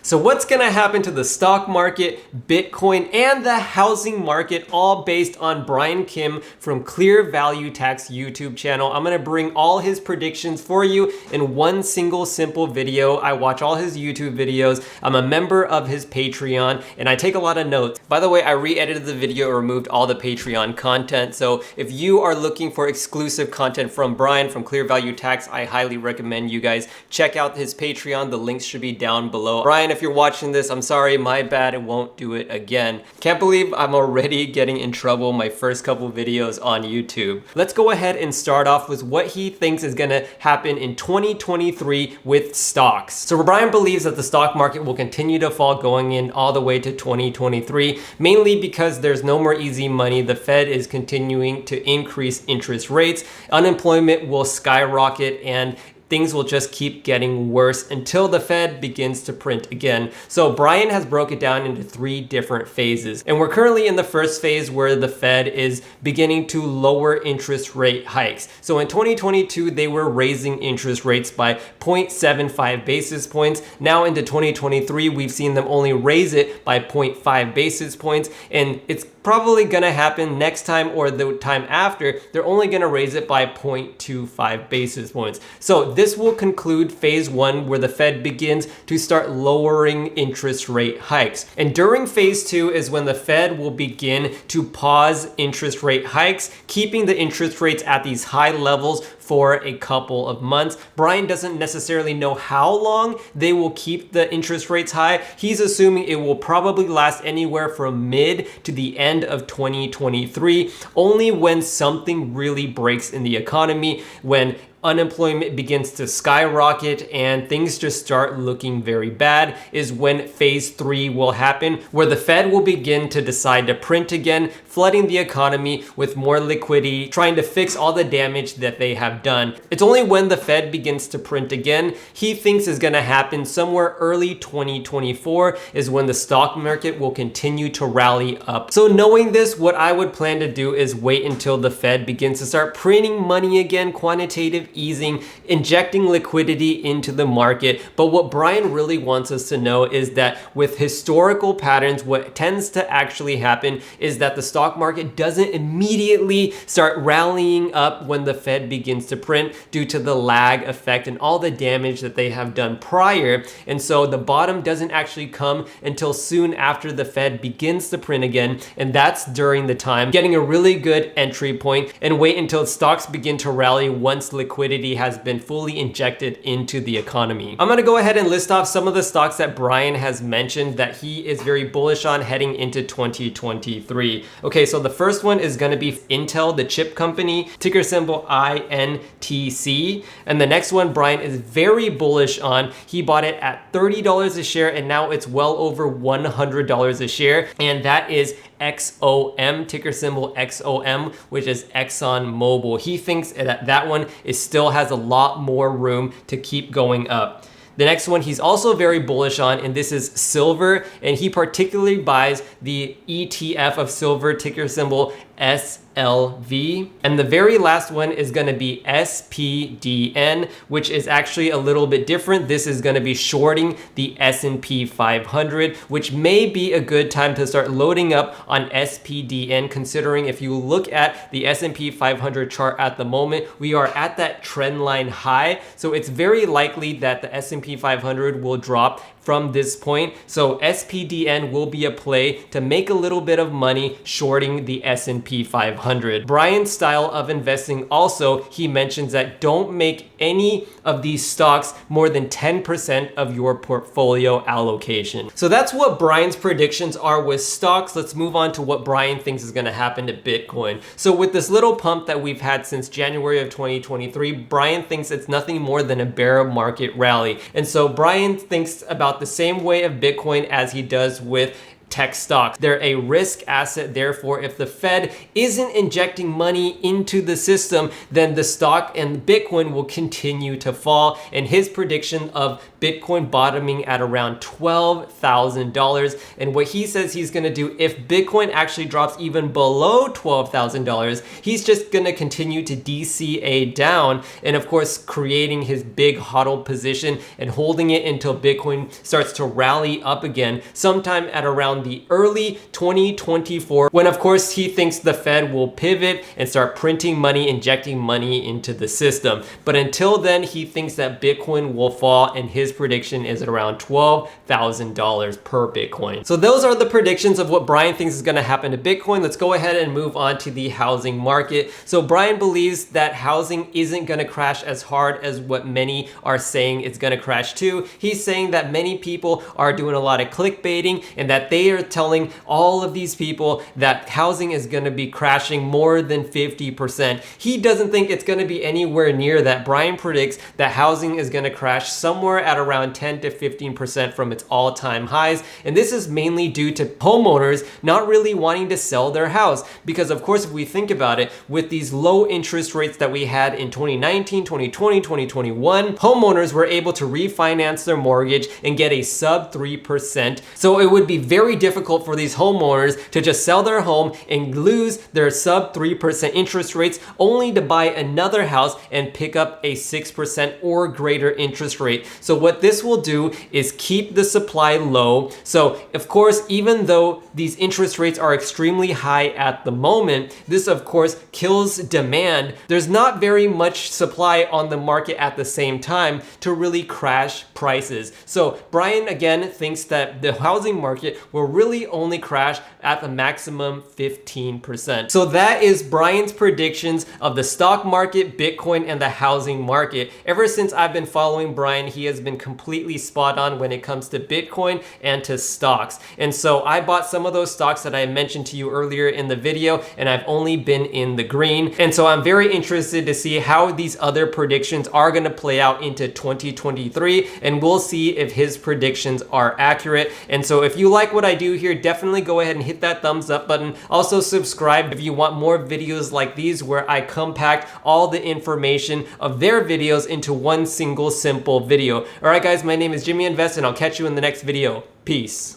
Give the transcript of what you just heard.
So what's gonna happen to the stock market, Bitcoin, and the housing market, all based on Brian Kim from ClearValue Tax YouTube channel. I'm gonna bring all his predictions for you in one single simple video. I watch all his YouTube videos. I'm a member of his Patreon, and I take a lot of notes. By the way, I re-edited the video and removed all the Patreon content. So if you are looking for exclusive content from Brian from ClearValue Tax, I highly recommend you guys check out his Patreon. The links should be down below. Brian, if you're watching this, I'm sorry, my bad, I won't do it again. Can't believe I'm already getting in trouble my first couple videos on YouTube. Let's go ahead and start off with what he thinks is gonna happen in 2023 with stocks. So Brian believes that the stock market will continue to fall going in all the way to 2023, mainly because there's no more easy money. The Fed is continuing to increase interest rates, unemployment will skyrocket, and things will just keep getting worse until the Fed begins to print again. So Brian has broke it down into 3 different phases. And we're currently in the first phase where the Fed is beginning to lower interest rate hikes. So in 2022, they were raising interest rates by 0.75 basis points. Now into 2023, we've seen them only raise it by 0.5 basis points. And it's probably gonna happen next time or the time after, they're only gonna raise it by 0.25 basis points. So this will conclude phase 1, where the Fed begins to start lowering interest rate hikes. And during phase 2 is when the Fed will begin to pause interest rate hikes, keeping the interest rates at these high levels for a couple of months. Brian doesn't necessarily know how long they will keep the interest rates high. He's assuming it will probably last anywhere from mid to the end of 2023, only when something really breaks in the economy, when unemployment begins to skyrocket and things just start looking very bad, is when phase 3 will happen, where the Fed will begin to decide to print again, flooding the economy with more liquidity, trying to fix all the damage that they have done. It's only when the Fed begins to print again, he thinks is gonna happen somewhere early 2024, is when the stock market will continue to rally up. So knowing this, what I would plan to do is wait until the Fed begins to start printing money again, quantitative easing, injecting liquidity into the market. But what Brian really wants us to know is that with historical patterns, what tends to actually happen is that the stock market doesn't immediately start rallying up when the Fed begins to print, due to the lag effect and all the damage that they have done prior. And so the bottom doesn't actually come until soon after the Fed begins to print again. And that's during the time getting a really good entry point, and wait until stocks begin to rally once liquidity has been fully injected into the economy. I'm gonna go ahead and list off some of the stocks that Brian has mentioned that he is very bullish on heading into 2023. Okay, so the first one is gonna be Intel, the chip company, ticker symbol INTC. And the next one Brian is very bullish on. He bought it at $30 a share, and now it's well over $100 a share. And that is XOM, ticker symbol XOM, which is Exxon Mobil. He thinks that that one still has a lot more room to keep going up. The next one he's also very bullish on, and this is silver, and he particularly buys the ETF of silver, ticker symbol SLV. And the very last one is going to be SPDN, which is actually a little bit different. This is going to be shorting the S&P 500, which may be a good time to start loading up on SPDN, considering if you look at the S&P 500 chart at the moment, we are at that trend line high. So it's very likely that the S&P 500 will drop from this point. So SPDN will be a play to make a little bit of money shorting the S&P 500. Brian's style of investing also, he mentions that don't make any of these stocks more than 10% of your portfolio allocation. So that's what Brian's predictions are with stocks. Let's move on to what Brian thinks is gonna happen to Bitcoin. So with this little pump that we've had since January of 2023, Brian thinks it's nothing more than a bear market rally. And so Brian thinks about the same way of Bitcoin as he does with tech stocks. They're a risk asset. Therefore, if the Fed isn't injecting money into the system, then the stock and Bitcoin will continue to fall. And his prediction of Bitcoin bottoming at around $12,000. And what he says he's going to do if Bitcoin actually drops even below $12,000, he's just going to continue to DCA down. And of course, creating his big hodl position and holding it until Bitcoin starts to rally up again sometime at around the early 2024, when of course he thinks the Fed will pivot and start printing money, injecting money into the system. But until then, he thinks that Bitcoin will fall, and his prediction is at around $12,000 per Bitcoin. So those are the predictions of what Brian thinks is going to happen to Bitcoin. Let's go ahead and move on to the housing market. So Brian believes that housing isn't going to crash as hard as what many are saying it's going to crash to. He's saying that many people are doing a lot of clickbaiting and that they are telling all of these people that housing is going to be crashing more than 50%. He doesn't think it's going to be anywhere near that. Brian predicts that housing is going to crash somewhere at around 10 to 15% from its all-time highs. And this is mainly due to homeowners not really wanting to sell their house. Because of course, if we think about it, with these low interest rates that we had in 2019, 2020, 2021, homeowners were able to refinance their mortgage and get a sub 3%. So it would be very difficult for these homeowners to just sell their home and lose their sub 3% interest rates only to buy another house and pick up a 6% or greater interest rate. So what this will do is keep the supply low. So of course, even though these interest rates are extremely high at the moment, this of course kills demand. There's not very much supply on the market at the same time to really crash prices. So Brian again thinks that the housing market will really only crash at the maximum 15%. So that is Brian's predictions of the stock market, Bitcoin, and the housing market. Ever since I've been following Brian, he has been completely spot on when it comes to Bitcoin and to stocks. And so I bought some of those stocks that I mentioned to you earlier in the video, and I've only been in the green. And so I'm very interested to see how these other predictions are going to play out into 2023, and we'll see if his predictions are accurate. And so if you like what I do here, definitely go ahead and hit that thumbs up button. Also subscribe if you want more videos like these where I compact all the information of their videos into one single simple video. All right guys, my name is Jimmy Invest, and I'll catch you in the next video. Peace.